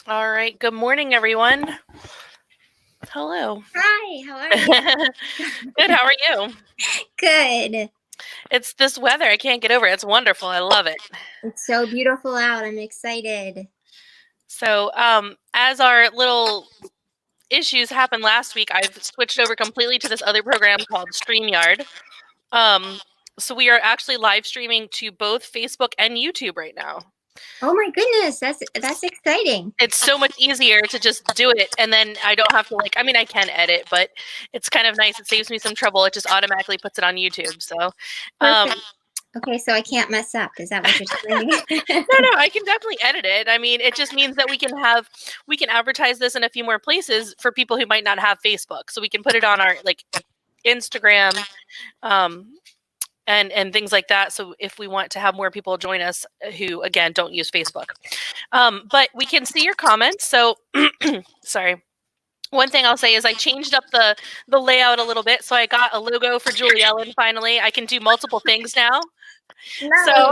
All right. Good morning, everyone. Hello. Hi, how are you? Good. How are you? Good. It's this weather. I can't get over it. It's wonderful. I love it. It's so beautiful out. I'm excited. So, as our little issues happened last week, I've switched over completely to this other program called StreamYard. So we are actually live streaming to both Facebook and YouTube right now. Oh my goodness, that's exciting. It's so much easier to just do it, and then I don't have to I mean, I can edit, but it's kind of nice. It saves me some trouble. It just automatically puts it on YouTube. So, Perfect. Okay, so I can't mess up. Is that what you're saying? no, I can definitely edit it. I mean, it just means that we can advertise this in a few more places for people who might not have Facebook. So we can put it on our Instagram, and things like that. So if we want to have more people join us who again don't use Facebook, but we can see your comments. So sorry. One thing I'll say is I changed up the layout a little bit. So I got a logo for Julie Ellen finally. I can do multiple things now. Nice. So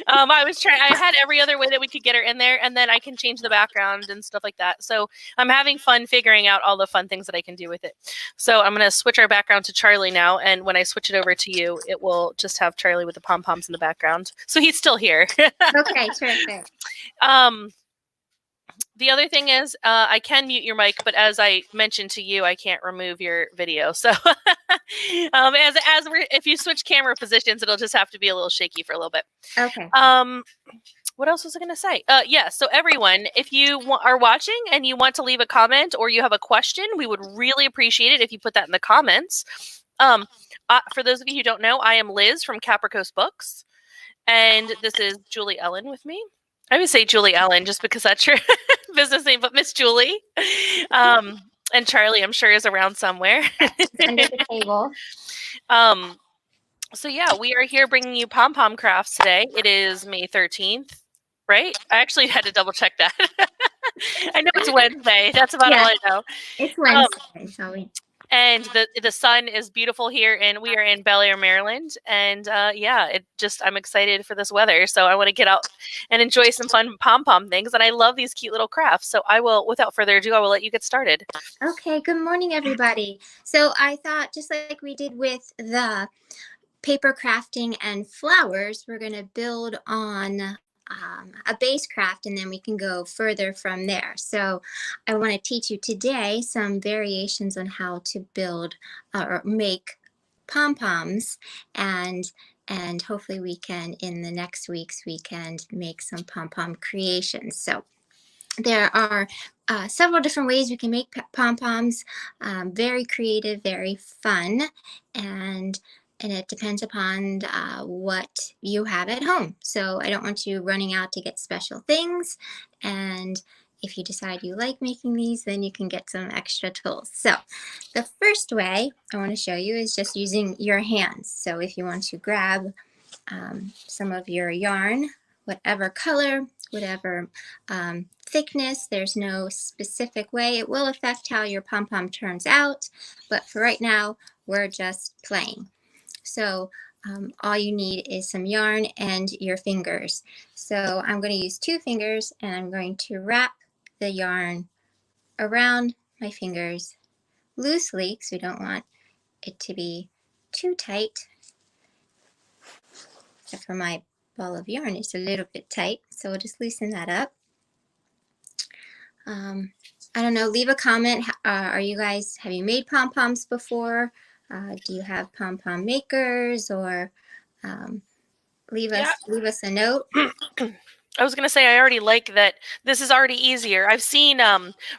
I had every other way that we could get her in there, and then I can change the background and stuff like that. So I'm having fun figuring out all the fun things that I can do with it. So I'm going to switch our background to Charlie now, and when I switch it over to you, it will just have Charlie with the pom-poms in the background. So he's still here. Okay, terrific. The other thing is I can mute your mic, but as I mentioned to you, I can't remove your video. So if you switch camera positions, it'll just have to be a little shaky for a little bit. Okay. What else was I going to say? Yeah, so everyone, if you are watching and you want to leave a comment or you have a question, we would really appreciate it if you put that in the comments. For those of you who don't know, I am Liz from Caprichos Books, and this is Julie Ellen with me. I would say Julie Ellen just because that's your business name, but Miss Julie. And Charlie, I'm sure, is around somewhere. Under the table. So yeah, we are here bringing you PomPom Crafts today. It is May 13th, right? I actually had to double check that. I know it's Wednesday. That's about all I know. It's Wednesday, shall we? And the sun is beautiful here, and we are in Bel Air, Maryland. And yeah, I'm excited for this weather. So I want to get out and enjoy some fun pom-pom things. And I love these cute little crafts. So without further ado, I will let you get started. Okay, good morning, everybody. So I thought, just like we did with the paper crafting and flowers, we're going to build on a base craft, and then we can go further from there. So I want to teach you today some variations on how to build or make pom-poms, and hopefully we can, in the next week's weekend, make some pom-pom creations. So there are several different ways we can make pom-poms, very creative, very fun, and it depends upon what you have at home. So I don't want you running out to get special things. And if you decide you like making these, then you can get some extra tools. So the first way I want to show you is just using your hands. So if you want to grab some of your yarn, whatever color, whatever thickness, there's no specific way. It will affect how your pom-pom turns out, but for right now, we're just playing. So all you need is some yarn and your fingers. So I'm going to use 2 fingers, and I'm going to wrap the yarn around my fingers loosely, because we don't want it to be too tight. Except for my ball of yarn, it's a little bit tight, so we'll just loosen that up. I don't know, leave a comment. Have you made pom-poms before? Do you have pom-pom makers, or leave us a note. I was going to say, I already like that this is already easier. I've seen,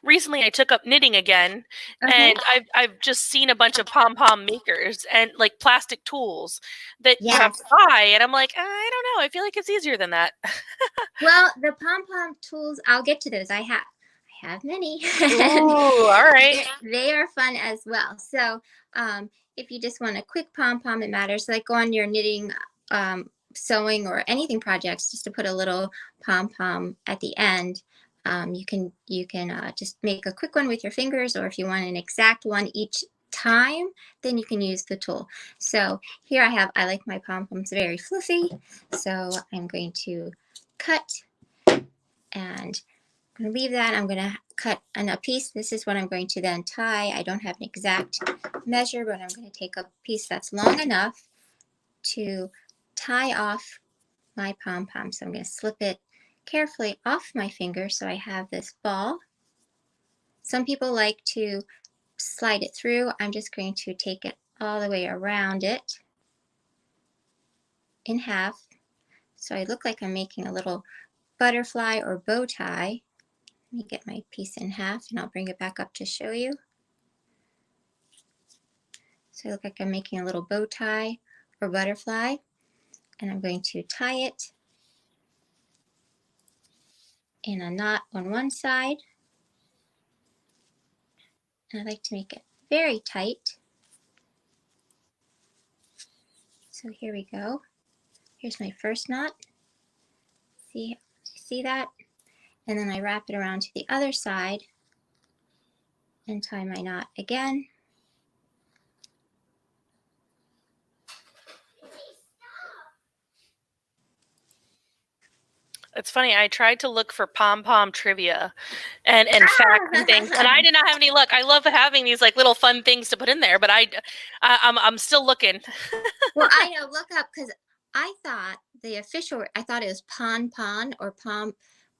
recently I took up knitting again, and I've just seen a bunch of pom-pom makers and like plastic tools that you have to buy. And I'm like, I don't know. I feel like it's easier than that. Well, the pom-pom tools, I'll get to those. I have many. Ooh, all right. They are fun as well. So if you just want a quick pom-pom, it matters. Like go on your knitting, sewing, or anything projects, just to put a little pom-pom at the end. You can just make a quick one with your fingers, or if you want an exact one each time, then you can use the tool. So here I like my pom-poms very fluffy, so I'm going to cut and I'm going to leave that. I'm going to cut a piece. This is what I'm going to then tie. I don't have an exact measure, but I'm going to take a piece that's long enough to tie off my pom-pom. So I'm going to slip it carefully off my finger so I have this ball. Some people like to slide it through. I'm just going to take it all the way around it in half so I look like I'm making a little butterfly or bow tie. Let me get my piece in half and I'll bring it back up to show you. So I look like I'm making a little bow tie or butterfly, and I'm going to tie it in a knot on one side. And I like to make it very tight. So here we go. Here's my first knot. See that? And then I wrap it around to the other side and tie my knot again. It's funny. I tried to look for Pom Pom trivia and facts and things, and I did not have any luck. I love having these like little fun things to put in there, but I'm still looking. Well, I know. Look up, because I thought the official. I thought it was Pon Pon or Pom,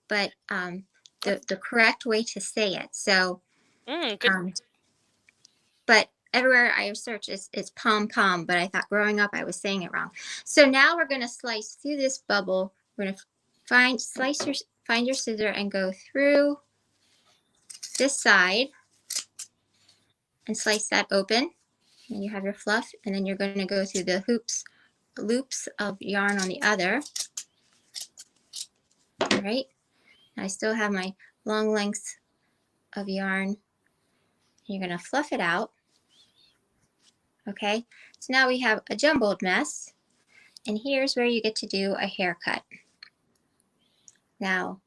but the correct way to say it. So, Good. But everywhere I search, it's Pom Pom. But I thought growing up I was saying it wrong. So now we're going to slice through this bubble. We're going to find your scissor and go through this side and slice that open. And you have your fluff, and then you're going to go through the loops of yarn on the other. All right. I still have my long lengths of yarn. You're going to fluff it out. Okay. So now we have a jumbled mess, and here's where you get to do a haircut. Now,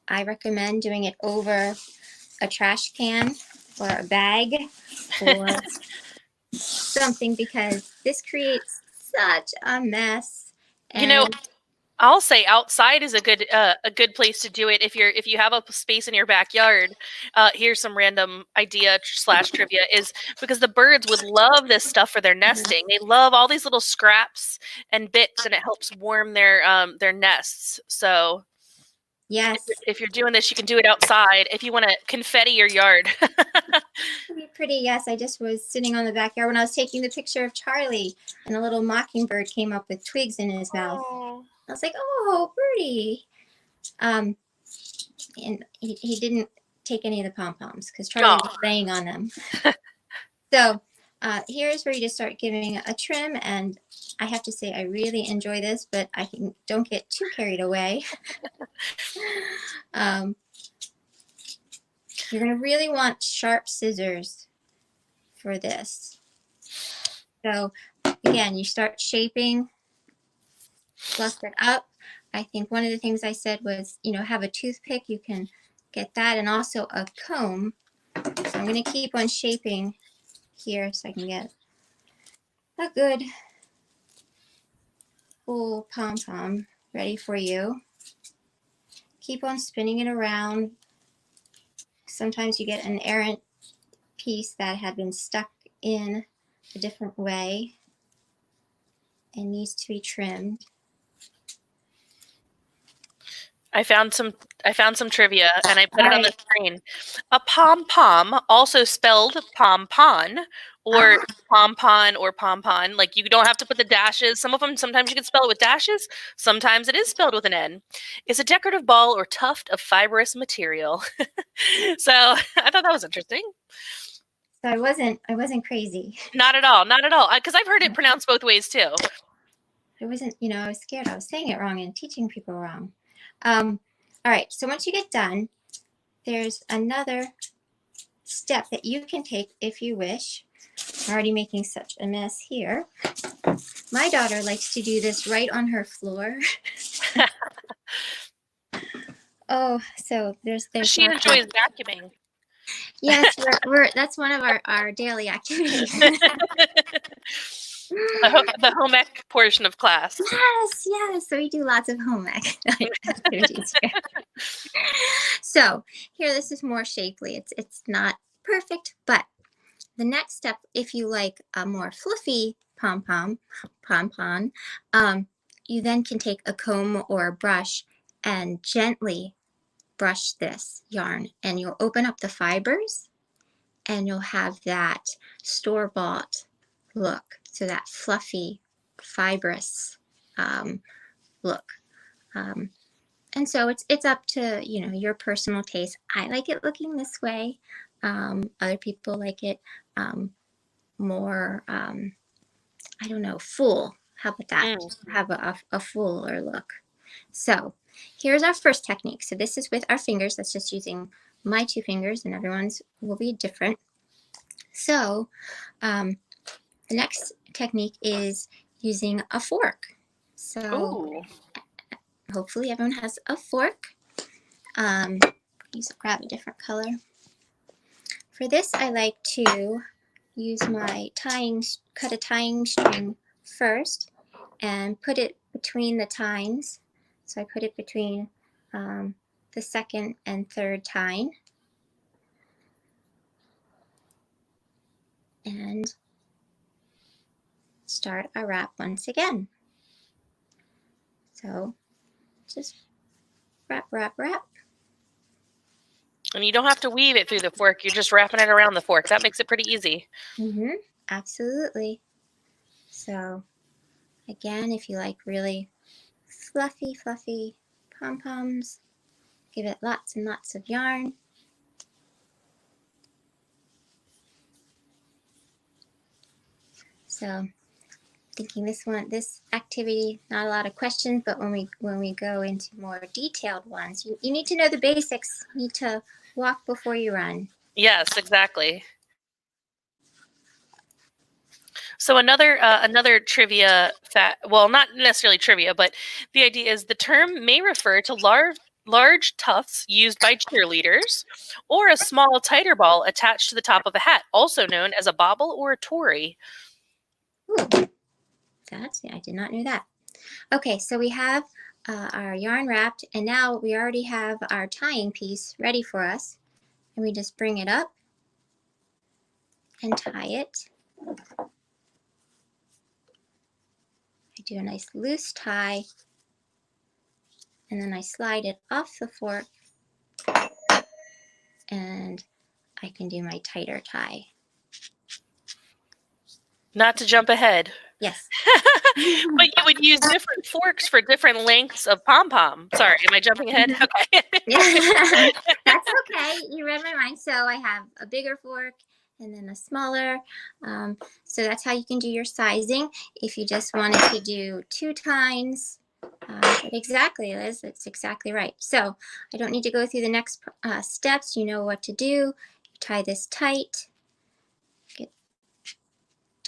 I recommend doing it over a trash can or a bag or something, because this creates such a mess. And, you know, I'll say outside is a good place to do it if you have a space in your backyard. Here's some random idea / trivia, is because the birds would love this stuff for their nesting. They love all these little scraps and bits, and it helps warm their nests. So yes, if you're doing this, you can do it outside if you want to confetti your yard. It'd be pretty. Yes, I just was sitting on the backyard when I was taking the picture of Charlie, and a little mockingbird came up with twigs in his mouth. Oh. I was like, "Oh, birdie!" And he didn't take any of the pom poms because Charlie was laying on them. So here's where you just start giving a trim, and I have to say I really enjoy this, but don't get too carried away. You're going to really want sharp scissors for this. So again, you start shaping, fluff it up. I think one of the things I said was, have a toothpick. You can get that, and also a comb. So I'm going to keep on shaping here so I can get a good full pom-pom ready for you. Keep on spinning it around. Sometimes you get an errant piece that had been stuck in a different way and needs to be trimmed. I found some trivia, and I put it on the screen. A pom-pom, also spelled pom-pon, or pom-pon or pom-pon. Like, you don't have to put the dashes. Sometimes you can spell it with dashes. Sometimes it is spelled with an N. Is a decorative ball or tuft of fibrous material. So I thought that was interesting. So I wasn't crazy. Not at all. Not at all. Because I've heard it pronounced both ways too. I wasn't, I was scared I was saying it wrong and teaching people wrong. All right, so once you get done, there's another step that you can take if you wish. I'm already making such a mess here. My daughter likes to do this right on her floor. Oh, so there's she enjoys vacuuming. Yes, that's one of our daily activities. The home ec portion of class. Yes, yes. So we do lots of home activities here. So here, this is more shapely. It's not perfect, but the next step, if you like a more fluffy pom-pom, you then can take a comb or a brush and gently brush this yarn, and you'll open up the fibers and you'll have that store-bought look. So that fluffy, fibrous look. And so it's up to, you know, your personal taste. I like it looking this way. Other people like it more, I don't know, full. How about that? Have a fuller look. So here's our first technique. So this is with our fingers. That's just using my 2 fingers, and everyone's will be different. So the next technique is using a fork. So Ooh. hopefully everyone has a fork. Grab a different color. For this, I like to use my cut a tying string first and put it between the tines. So I put it between the second and third tine. And start our wrap once again. So just wrap, wrap, wrap. And you don't have to weave it through the fork. You're just wrapping it around the fork. That makes it pretty easy. Absolutely. So again, if you like really fluffy, fluffy pom-poms, give it lots and lots of yarn. So thinking this activity, not a lot of questions, but when we go into more detailed ones, you need to know the basics. You need to walk before you run. Yes, exactly. So another trivia fact, well, not necessarily trivia, but the idea is the term may refer to large tufts used by cheerleaders, or a small tighter ball attached to the top of a hat, also known as a bobble or a tory. Ooh, I did not know that. Okay, so we have our yarn wrapped, and now we already have our tying piece ready for us. And we just bring it up and tie it. I do a nice loose tie, and then I slide it off the fork, and I can do my tighter tie. Not to jump ahead. Yes. But you would use different forks for different lengths of pom-pom. Sorry, am I jumping ahead? Okay. That's okay. You read my mind. So I have a bigger fork and then a smaller. So that's how you can do your sizing. If you just wanted to do 2 tines, but exactly, Liz, that's exactly right. So I don't need to go through the next steps. You know what to do. You tie this tight.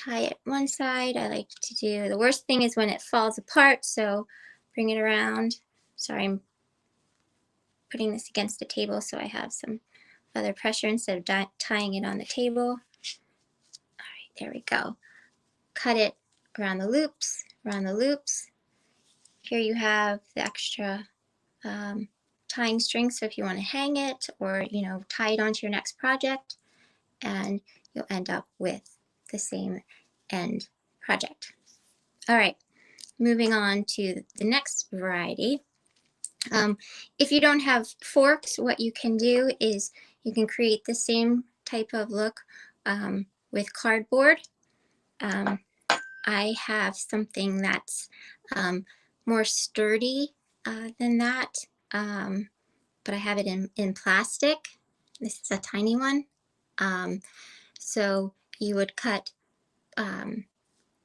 Tie it one side. I like to do, the worst thing is when it falls apart, so bring it around. Sorry, I'm putting this against the table so I have some other pressure instead of tying it on the table. All right, there we go. Cut it around the loops, around the loops. Here you have the extra tying string, so if you want to hang it or, you know, tie it onto your next project, and you'll end up with the same end project. All right, moving on to the next variety. If you don't have forks, what you can do is you can create the same type of look with cardboard. I have something that's more sturdy than that, but I have it in plastic. This is a tiny one. So you would cut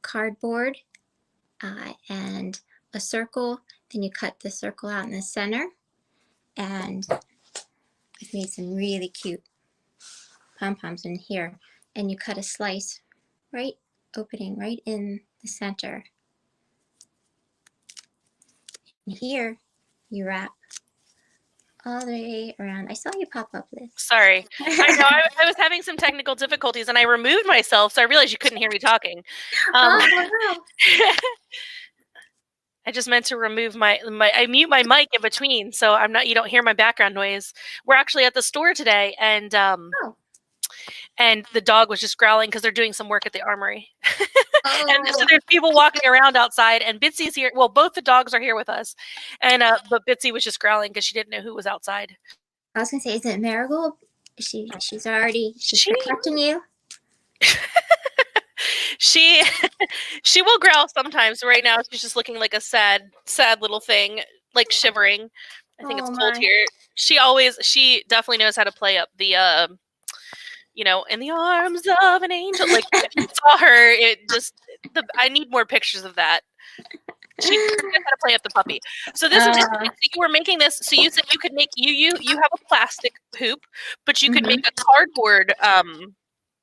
cardboard and a circle, then you cut the circle out in the center, and I've made some really cute pom-poms in here, and you cut a slice opening right in the center. And here you wrap all the way around. I saw you pop up, Liz. Sorry. I know I was having some technical difficulties and I removed myself, so I realized you couldn't hear me talking. Oh, wow. I just meant to remove I mute my mic in between, so you don't hear my background noise. We're actually at the store today, and the dog was just growling because they're doing some work at the armory. And so there's people walking around outside, and Bitsy's here. Well, both the dogs are here with us, and but Bitsy was just growling because she didn't know who was outside. I was gonna say, is it Marigold? She's protecting you. She will growl sometimes. Right now, she's just looking like a sad little thing, like shivering. I think it's cold here. She definitely knows how to play up the in the arms of an angel. Like if you saw her, I need more pictures of that. She knows how to play up the puppy. So this is interesting. So you were making this. So you said you could make you have a plastic hoop, but you could make a cardboard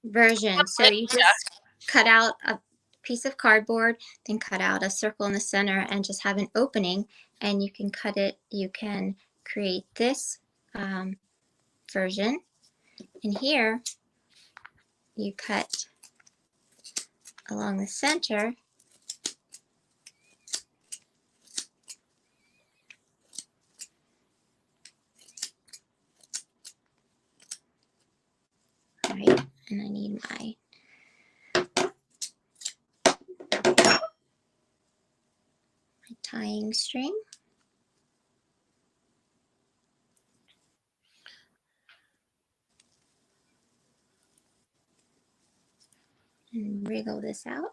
version. So you just cut out a piece of cardboard, then cut out a circle in the center, and just have an opening. And you can cut it. You can create this version. And here you cut along the center. All right, and I need my tying string. And wriggle this out.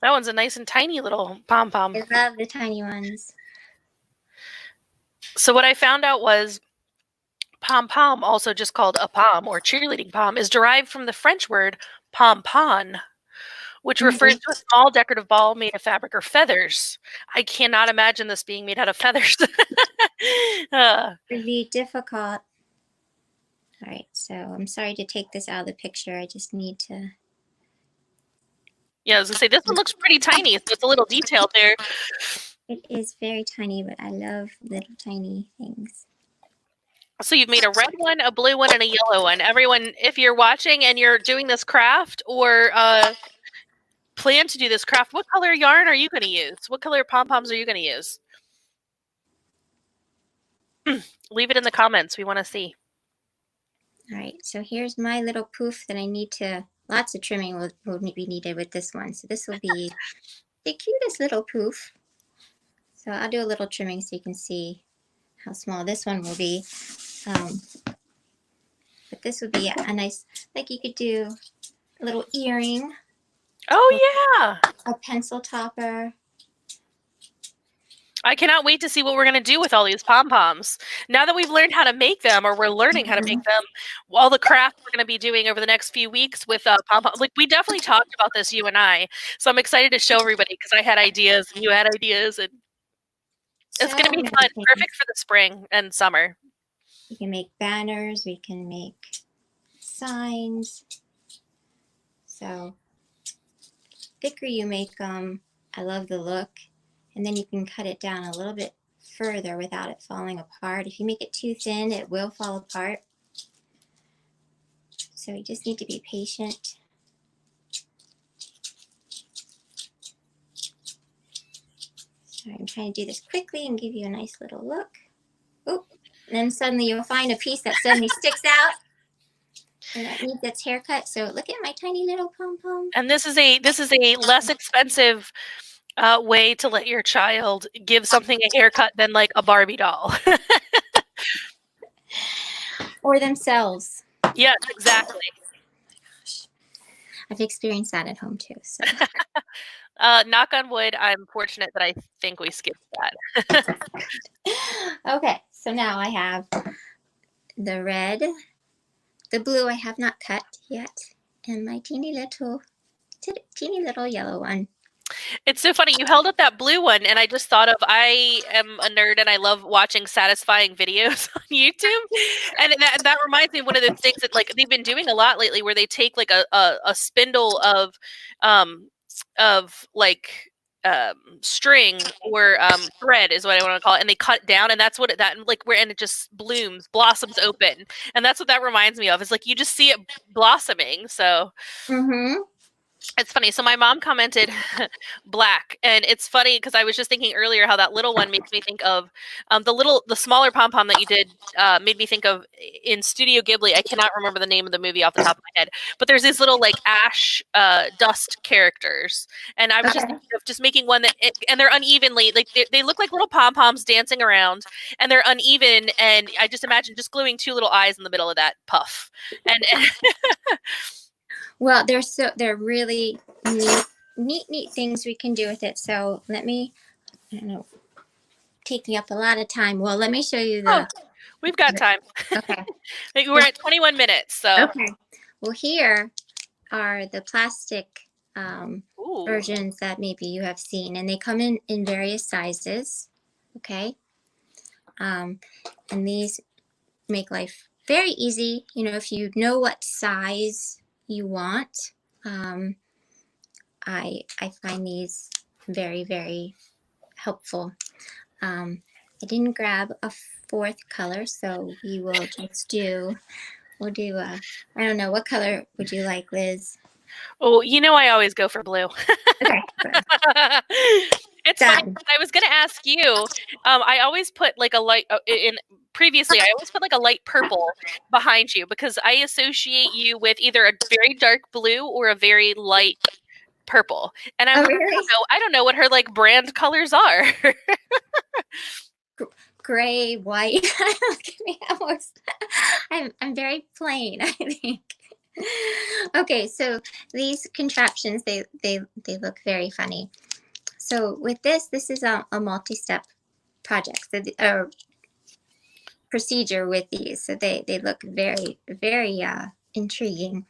That one's a nice and tiny little pom-pom. I love the tiny ones. So what I found out was pom-pom, also just called a pom or cheerleading pom, is derived from the French word pompon, which refers to a small decorative ball made of fabric or feathers. I cannot imagine this being made out of feathers. It would be difficult. All right, so I'm sorry to take this out of the picture. I just need to. Yeah, I was going to say, this one looks pretty tiny, so it's a little detailed there. It is very tiny, but I love little tiny things. So you've made a red one, a blue one, and a yellow one. Everyone, if you're watching and you're doing this craft or plan to do this craft, what color yarn are you going to use? What color pom-poms are you going to use? Leave it in the comments. We want to see. All right, so here's my little poof that I need to, lots of trimming will be needed with this one. So this will be the cutest little poof. So I'll do a little trimming so you can see how small this one will be. But this would be a nice, like you could do a little earring. Oh, yeah. A pencil topper. I cannot wait to see what we're going to do with all these pom-poms. Now that we've learned how to make them, or we're learning how to make them, all the craft we're going to be doing over the next few weeks with pom-poms. Like, we definitely talked about this, you and I. So I'm excited to show everybody because I had ideas and you had ideas. And it's going to be fun. Perfect for the spring and summer. We can make banners. We can make signs. So thicker you make them, I love the look. And then you can cut it down a little bit further without it falling apart. If you make it too thin, it will fall apart. So you just need to be patient. So I'm trying to do this quickly and give you a nice little look. Oh, and then suddenly you'll find a piece that suddenly sticks out. And that needs its haircut. So look at my tiny little pom-pom. And this is a less expensive way to let your child give something a haircut than like a Barbie doll. Or themselves. Yes, exactly. I've experienced that at home too. So. Knock on wood, I'm fortunate that I think we skipped that. Okay, so now I have the red, the blue I have not cut yet, and my teeny little yellow one. It's so funny. You held up that blue one, and I just thought of, I am a nerd, and I love watching satisfying videos on YouTube. And that reminds me of one of the things that like they've been doing a lot lately, where they take like a spindle of like string or thread is what I want to call it, and they cut it down, and that's what and it just blossoms open, and that's what that reminds me of. Is like you just see it blossoming. So Mm-hmm. it's funny. So my mom commented black, and it's funny because I was just thinking earlier how that little one makes me think of the smaller pom pom that you did made me think of in Studio Ghibli. I cannot remember the name of the movie off the top of my head, but there's these little like ash dust characters, and I was just Okay. thinking of just making one and they're unevenly like they look like little pom poms dancing around, and they're uneven, and I just imagine just gluing two little eyes in the middle of that puff, and Well, they're really neat things we can do with it. So let me, I don't know, taking up a lot of time. Well, let me show you oh, the. we've got time. Okay. We're at 21 minutes, so. Okay. Well, here are the plastic Ooh. versions that maybe you have seen, and they come in various sizes. Okay. And these make life very easy. You know, if you know what size you want, I find these very, very helpful. I didn't grab a fourth color, so we will just we'll do I don't know, what color would you like, Liz? Oh, you know I always go for blue. Okay. It's funny. I was going to ask you. I always put like a light previously. I always put like a light purple behind you because I associate you with either a very dark blue or a very light purple. And Oh, really? I don't know what her like brand colors are. Gray, white. Look at me. I'm very plain, I think. Okay, so these contraptions, they look very funny. So with this is a multi-step project, so procedure with these. So they look very, very intriguing.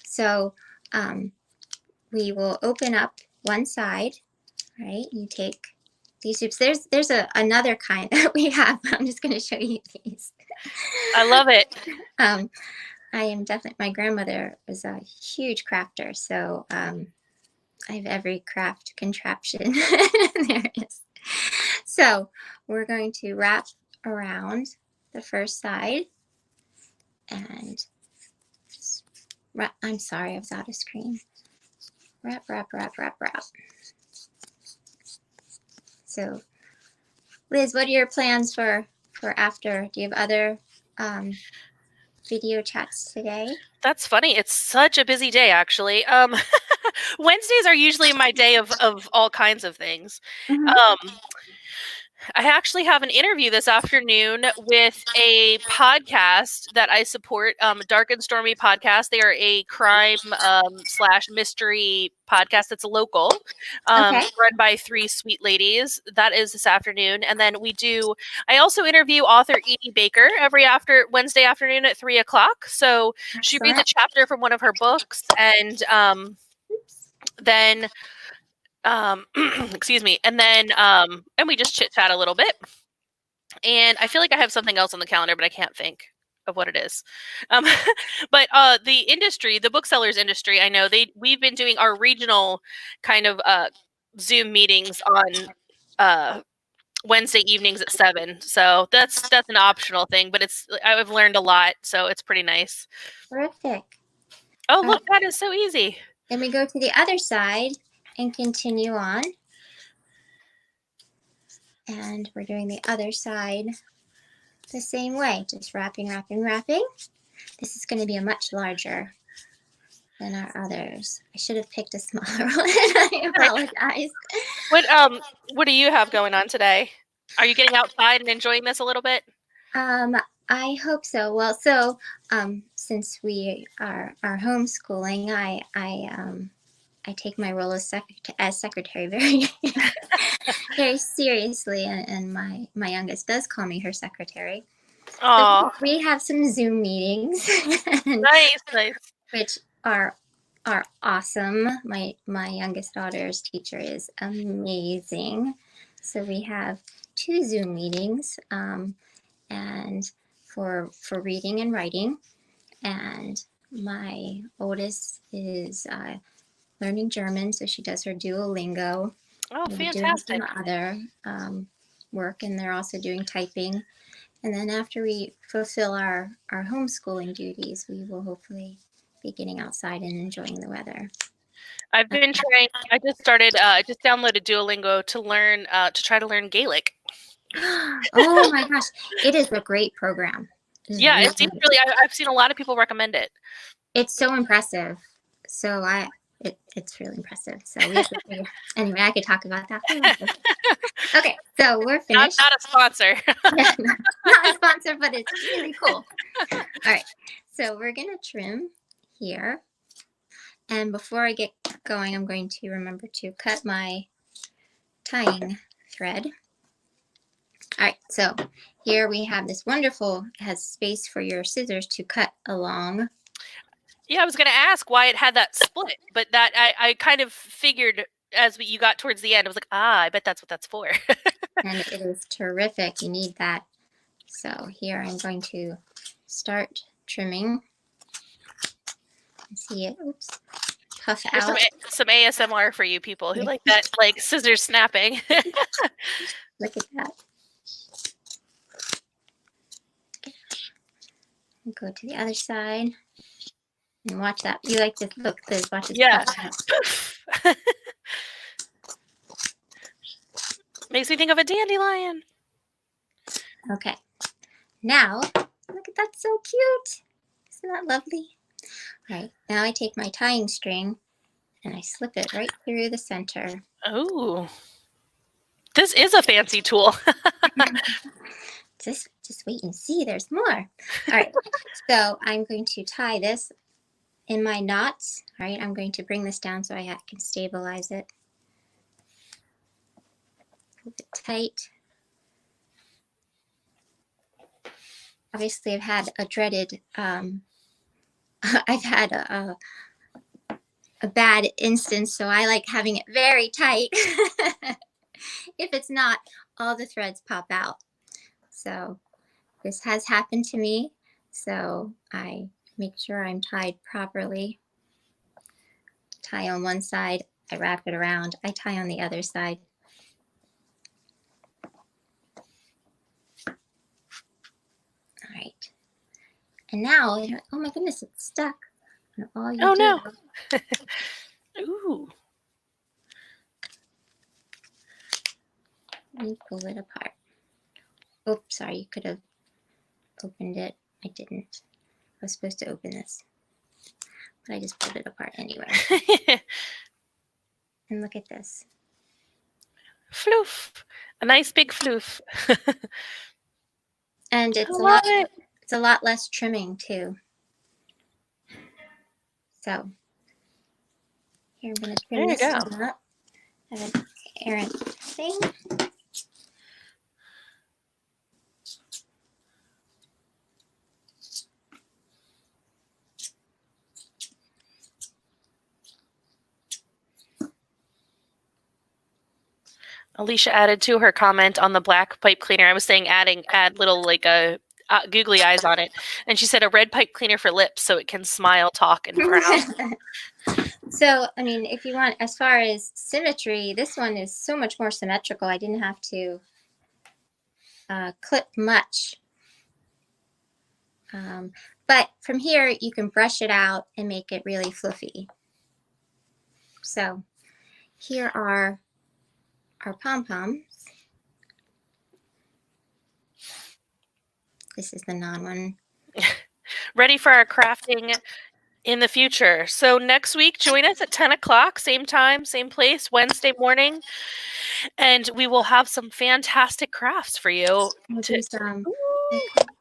So we will open up one side, right? You take these hoops. There's another kind that we have. I'm just going to show you these. I love it. I am definitely, my grandmother was a huge crafter, so I have every craft contraption there is. So we're going to wrap around the first side and I'm sorry, I was out of screen. Wrap. So Liz, what are your plans for after? Do you have other video chats today? That's funny. It's such a busy day, actually. Wednesdays are usually my day of all kinds of things. Mm-hmm. I actually have an interview this afternoon with a podcast that I support, Dark and Stormy podcast. They are a crime / mystery podcast that's local, Okay. run by three sweet ladies. That is this afternoon. And then I also interview author Edie Baker every Wednesday afternoon at 3:00. So she reads a chapter from one of her books, and then excuse me, and then and we just chit chat a little bit, and I feel like I have something else on the calendar, but I can't think of what it is. But the booksellers industry, I know we've been doing our regional kind of Zoom meetings on Wednesday evenings at 7. So that's an optional thing, but I've learned a lot, so it's pretty nice. Terrific. Oh, look, that is so easy. Then we go to the other side and continue on. And we're doing the other side the same way, just wrapping. This is going to be a much larger than our others. I should have picked a smaller one. I apologize. What do you have going on today? Are you getting outside and enjoying this a little bit? I hope so. Well, so since we are homeschooling, I take my role as secretary very very seriously, and my youngest does call me her secretary. Oh, so we have some Zoom meetings. nice. Which are awesome. My youngest daughter's teacher is amazing. So we have 2 Zoom meetings, and for reading and writing, and my oldest is learning German, so she does her Duolingo. Oh, We'll be doing fantastic. some other work, and they're also doing typing. And then after we fulfill our homeschooling duties, we will hopefully be getting outside and enjoying the weather. I've been trying. I just started. I just downloaded Duolingo to learn to try to learn Gaelic. Oh my gosh, it is a great program. Yeah, it seems really. I've seen a lot of people recommend it. It's so impressive. So it's really impressive. So we have to figure. Anyway, I could talk about that. Okay, so we're finished. Not a sponsor. Yeah, not a sponsor, but it's really cool. All right, so we're gonna trim here. And before I get going, I'm going to remember to cut my tying thread. All right, so here we have this wonderful, it has space for your scissors to cut along. Yeah, I was going to ask why it had that split, but that I kind of figured as you got towards the end, I was like, I bet that's what that's for. And it is terrific. You need that. So here I'm going to start trimming. See it, oops, puff out. Some ASMR for you people who like that, like scissors snapping. Look at that. Go to the other side and watch that. You like this? Look, this. Watch this. Yeah. Makes me think of a dandelion. Okay. Now, look at that. So cute. Isn't that lovely? All right. Now I take my tying string and I slip it right through the center. Oh, this is a fancy tool. Just wait and see. There's more. All right. So I'm going to tie this in my knots. All right. I'm going to bring this down so I can stabilize it. Hold it tight. Obviously, I've had a dreaded, I've had a bad instance, so I like having it very tight. If it's not, all the threads pop out. So this has happened to me, so I make sure I'm tied properly. Tie on one side, I wrap it around, I tie on the other side. All right. And now, oh my goodness, it's stuck. And all you do, no. Ooh. You pull it apart. Oops, sorry, you could have opened it. I didn't. I was supposed to open this. But I just pulled it apart anyway. And look at this. Floof. A nice big floof. And it's a lot less trimming too. So here I'm going to trim this one up. I have an errant thing. Alicia added to her comment on the black pipe cleaner. I was saying add little like googly eyes on it, and she said a red pipe cleaner for lips so it can smile, talk, and frown. So, I mean, if you want, as far as symmetry, this one is so much more symmetrical. I didn't have to clip much. But from here, you can brush it out and make it really fluffy. So here are our pom-poms. This is the non one. Ready for our crafting in the future. So next week, join us at 10 o'clock, same time, same place, Wednesday morning. And we will have some fantastic crafts for you. We'll do some,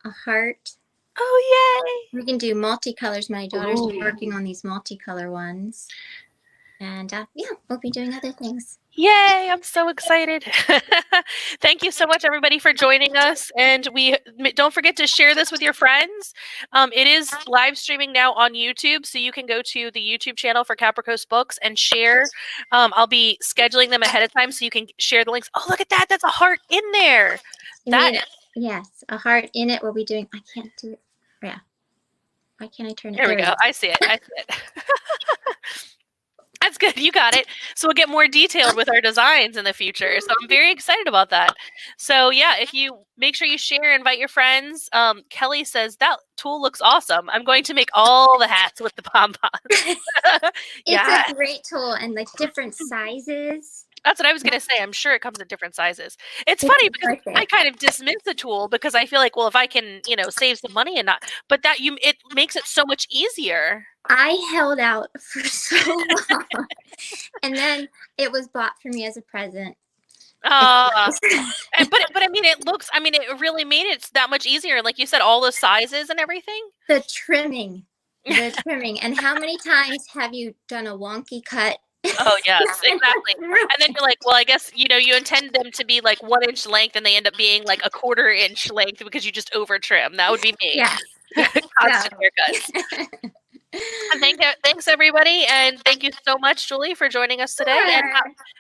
a heart. Oh, yay! We can do multicolors. My daughter's working on these multicolor ones. And yeah, we'll be doing other things. Yay, I'm so excited. Thank you so much, everybody, for joining us. And don't forget to share this with your friends. It is live streaming now on YouTube, so you can go to the YouTube channel for Caprichos Books and share. I'll be scheduling them ahead of time so you can share the links. Oh, look at that. That's a heart in there. Yes, a heart in it. We'll be doing, I can't do it. Yeah. Why can't I turn it? There we go. I see it. That's good. You got it. So we'll get more detailed with our designs in the future. So I'm very excited about that. So yeah, if you make sure you share, invite your friends. Kelly says that tool looks awesome. I'm going to make all the hats with the pom poms. Yeah, It's a great tool and like different sizes. that's what I was going to say. I'm sure it comes in different sizes. It's It's funny because worth I it. kind of dismiss the tool because I feel like, well, if I can, save some money and not, but it makes it so much easier. I held out for so long, and then it was bought for me as a present. But I mean, it really made it that much easier. Like you said, all the sizes and everything. The trimming, and how many times have you done a wonky cut? Oh yes, exactly. And then you're like, well, I guess you intend them to be like 1 inch length, and they end up being like 1/4 inch length because you just over trim. That would be me. Yeah. Constant haircuts. And thanks everybody, and thank you so much, Julie, for joining us today. And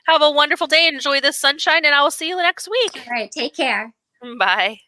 have a wonderful day. Enjoy the sunshine, and I will see you next week. All right, take care. Bye.